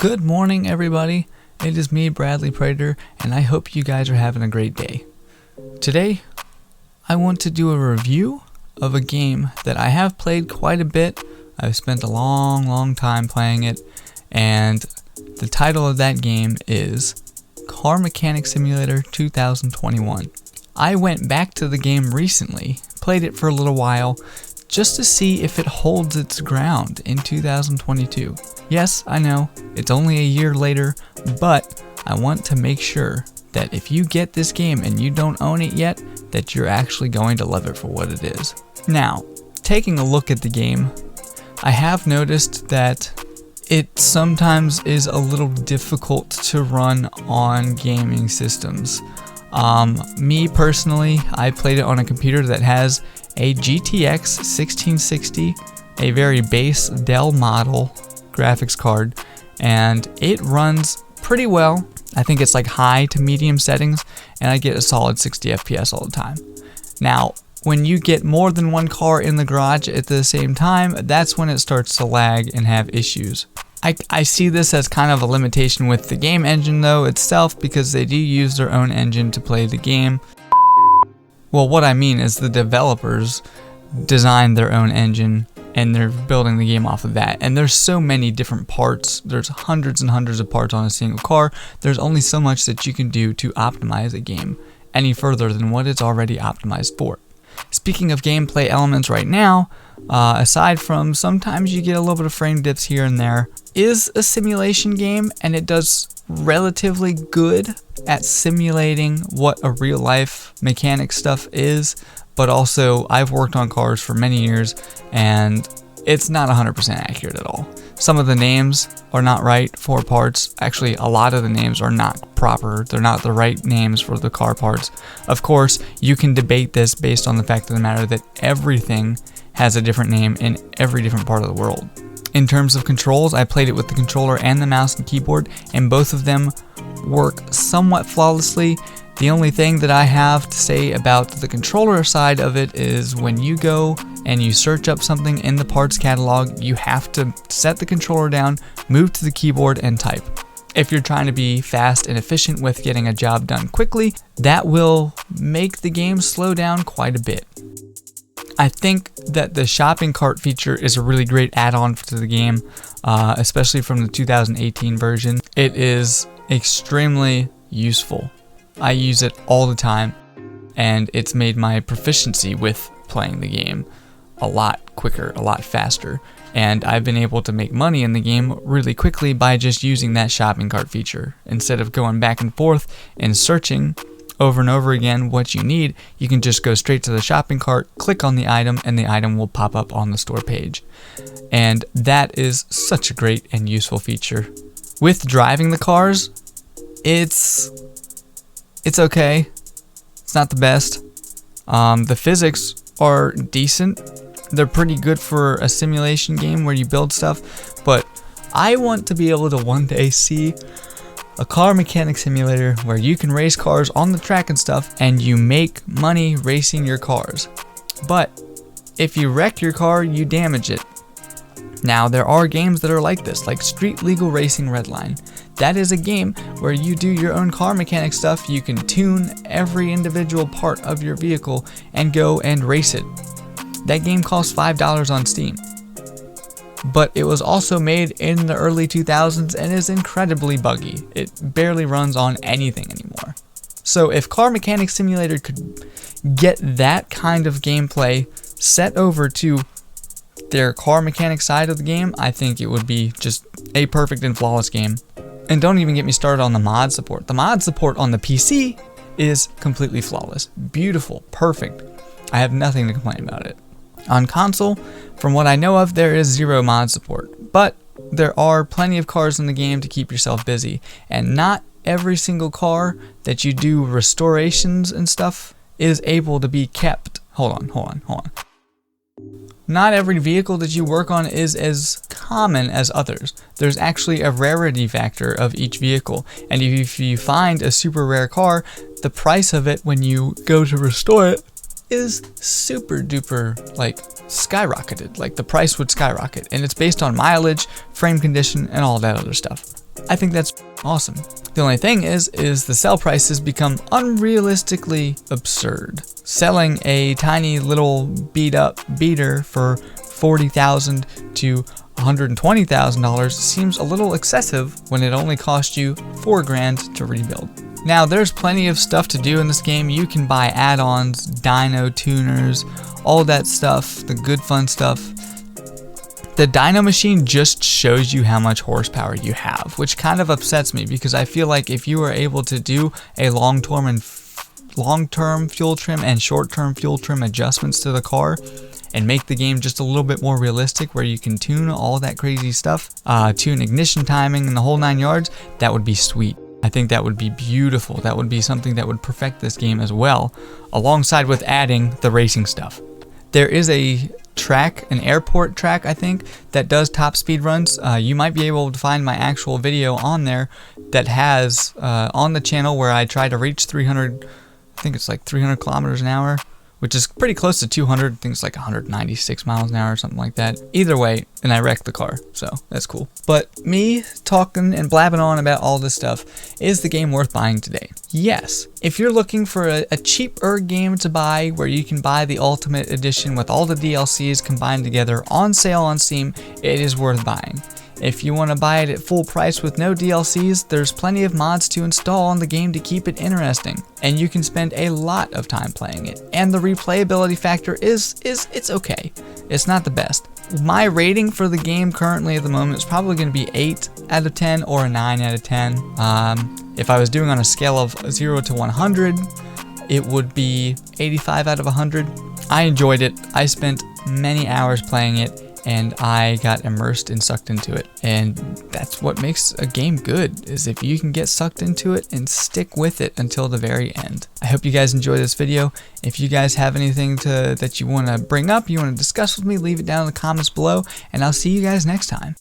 Good morning, everybody. It is me, Bradley Prater, and I hope you guys are having a great day. Today, I want to do a review of a game that I have played quite a bit. I've spent a long time playing it, and the title of that game is Car Mechanic Simulator 2021. I went back to the game recently, played it for a little while, just to see if it holds its ground in 2022. Yes, I know, it's only a year later, but I want to make sure that if you get this game and you don't own it yet, that you're actually going to love it for what it is. Now, taking a look at the game, I have noticed that it sometimes is a little difficult to run on gaming systems. Me personally, I played it on a computer that has a GTX 1660, a very base Dell model graphics card, and it runs pretty well. I think it's like high to medium settings, and I get a solid 60 FPS all the time. Now, when you get more than one car in the garage at the same time, that's when it starts to lag and have issues. I see this as kind of a limitation with the game engine though itself, because they do use their own engine to play the game. Well, what I mean is the developers designed their own engine and they're building the game off of that. And there's so many different parts. There's hundreds and hundreds of parts on a single car. There's only so much that you can do to optimize a game any further than what it's already optimized for. Speaking of gameplay elements right now, aside from sometimes you get a little bit of frame dips here and there, is a simulation game, and it does relatively good at simulating what a real life mechanic stuff is, but also I've worked on cars for many years and it's not 100% accurate at all. Some of the names are not right for parts. Actually, a lot of the names are not proper. They're not the right names for the car parts. Of course, you can debate this based on the fact of the matter that everything has a different name in every different part of the world. In terms of controls, I played it with the controller and the mouse and keyboard, and both of them work somewhat flawlessly. The only thing that I have to say about the controller side of it is when you go and you search up something in the parts catalog, you have to set the controller down, move to the keyboard, and type. If you're trying to be fast and efficient with getting a job done quickly, that will make the game slow down quite a bit. I think that the shopping cart feature is a really great add-on to the game, especially from the 2018 version. It is extremely useful. I use it all the time, and it's made my proficiency with playing the game a lot quicker, a lot faster, and I've been able to make money in the game really quickly by just using that shopping cart feature. Instead of going back and forth and searching over and over again what you need, you can just go straight to the shopping cart, click on the item, and the item will pop up on the store page. And that is such a great and useful feature. With driving the cars, it's okay. It's not the best. The physics are decent. They're pretty good for a simulation game where you build stuff, but I want to be able to one day see a car mechanic simulator where you can race cars on the track and stuff, and you make money racing your cars. But if you wreck your car, you damage it. Now, there are games that are like this, like Street Legal Racing Redline. That is a game where you do your own car mechanic stuff. You can tune every individual part of your vehicle and go and race it. That game costs $5 on Steam. But it was also made in the early 2000s and is incredibly buggy. It barely runs on anything anymore. So if Car Mechanic Simulator could get that kind of gameplay set over to their car mechanic side of the game, I think it would be just a perfect and flawless game. And don't even get me started on the mod support. The mod support on the PC is completely flawless. Beautiful, perfect. I have nothing to complain about it. On console, from what I know of, there is zero mod support, but there are plenty of cars in the game to keep yourself busy, and not every single car that you do restorations and stuff is able to be kept. Hold on. Not every vehicle that you work on is as common as others. There's actually a rarity factor of each vehicle, and if you find a super rare car, the price of it when you go to restore it is super duper like skyrocketed, like the price would skyrocket, and it's based on mileage, frame condition, and all that other stuff. I think that's awesome. The only thing is the sell prices become unrealistically absurd. Selling a tiny little beat up beater for $40,000 to $120,000 seems a little excessive when it only cost you $4,000 to rebuild. Now there's plenty of stuff to do in this game. You can buy add-ons, dyno tuners, all that stuff, the good fun stuff. The dyno machine just shows you how much horsepower you have, which kind of upsets me because I feel like if you were able to do a long-term fuel trim and short-term fuel trim adjustments to the car and make the game just a little bit more realistic where you can tune all that crazy stuff, tune ignition timing and the whole 9 yards, that would be sweet. I think that would be beautiful. That would be something that would perfect this game as well, alongside with adding the racing stuff. There is a track, an airport track, I think, that does top speed runs. You might be able to find my actual video on there that has on the channel where I try to reach 300, I think it's like 300 kilometers an hour, which is pretty close to 200. I think it's like 196 miles an hour or something like that. Either way, and I wrecked the car, so that's cool. But me talking and blabbing on about all this stuff, is the game worth buying today? Yes. If you're looking for a cheaper game to buy where you can buy the Ultimate Edition with all the DLCs combined together on sale on Steam, it is worth buying. If you want to buy it at full price with no DLCs, there's plenty of mods to install on the game to keep it interesting, and you can spend a lot of time playing it. And the replayability factor it's okay. It's not the best. My rating for the game currently at the moment is probably going to be 8 out of 10 or a 9 out of 10. If I was doing on a scale of 0 to 100, it would be 85 out of 100. I enjoyed it. I spent many hours playing it, and I got immersed and sucked into it. And that's what makes a game good, is if you can get sucked into it and stick with it until the very end. I hope you guys enjoy this video. If you guys have anything that you want to bring up, you want to discuss with me, leave it down in the comments below, and I'll see you guys next time.